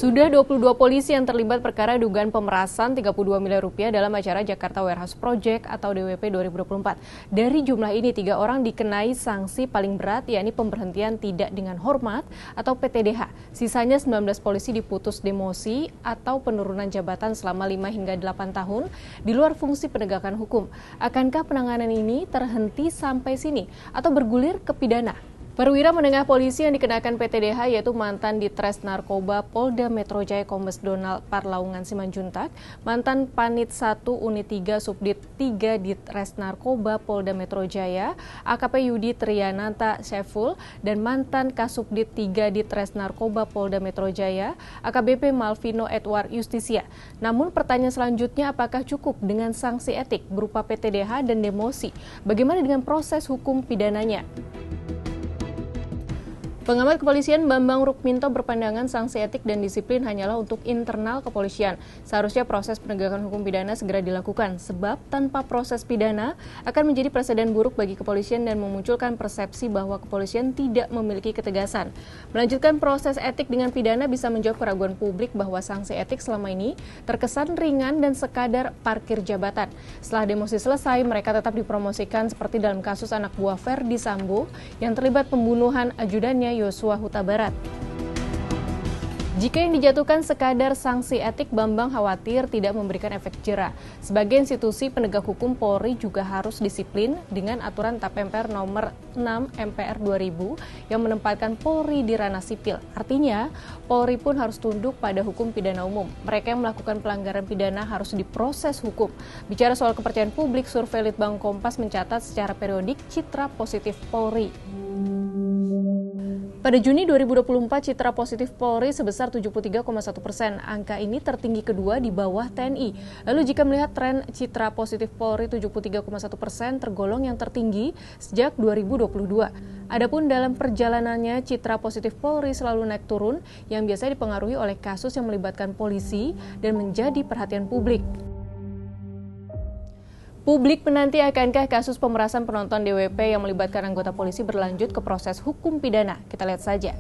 Sudah 22 polisi yang terlibat perkara dugaan pemerasan 32 miliar rupiah dalam acara Jakarta Warehouse Project atau DWP 2024. Dari jumlah ini, 3 orang dikenai sanksi paling berat, yakni pemberhentian tidak dengan hormat atau PTDH. Sisanya 19 polisi diputus demosi atau penurunan jabatan selama 5 hingga 8 tahun di luar fungsi penegakan hukum. Akankah penanganan ini terhenti sampai sini atau bergulir ke pidana? Perwira menengah polisi yang dikenakan PTDH yaitu mantan Ditres Narkoba Polda Metro Jaya Kombes Donald Parlaungan Simanjuntak, mantan Panit 1 Unit 3 Subdit 3 Ditres Narkoba Polda Metro Jaya, AKP Yudi Triyananta Syeful, dan mantan Kasubdit 3 Ditres Narkoba Polda Metro Jaya, AKBP Malvino Edward Justisia. Namun pertanyaan selanjutnya, apakah cukup dengan sanksi etik berupa PTDH dan demosi? Bagaimana dengan proses hukum pidananya? Pengamat kepolisian Bambang Rukminto berpandangan sanksi etik dan disiplin hanyalah untuk internal kepolisian. Seharusnya proses penegakan hukum pidana segera dilakukan, sebab tanpa proses pidana akan menjadi presiden buruk bagi kepolisian dan memunculkan persepsi bahwa kepolisian tidak memiliki ketegasan. Melanjutkan proses etik dengan pidana bisa menjawab keraguan publik bahwa sanksi etik selama ini terkesan ringan dan sekadar parkir jabatan. Setelah demosi selesai, mereka tetap dipromosikan seperti dalam kasus anak buah Verdi Sambo yang terlibat pembunuhan ajudannya Yosua Huta Barat. Jika yang dijatuhkan sekadar sanksi etik, Bambang khawatir tidak memberikan efek jera. Sebagai institusi penegak hukum, Polri juga harus disiplin dengan aturan TAP MPR nomor 6 MPR 2000 yang menempatkan Polri di ranah sipil. Artinya, Polri pun harus tunduk pada hukum pidana umum. Mereka yang melakukan pelanggaran pidana harus diproses hukum. Bicara soal kepercayaan publik, survei Litbang Kompas mencatat secara periodik citra positif Polri. Pada Juni 2024, citra positif Polri sebesar 73,1%. Angka ini tertinggi kedua di bawah TNI. Lalu jika melihat tren citra positif Polri 73,1%, tergolong yang tertinggi sejak 2022. Adapun dalam perjalanannya, citra positif Polri selalu naik turun yang biasa dipengaruhi oleh kasus yang melibatkan polisi dan menjadi perhatian publik. Publik menanti akankah kasus pemerasan penonton DWP yang melibatkan anggota polisi berlanjut ke proses hukum pidana. Kita lihat saja.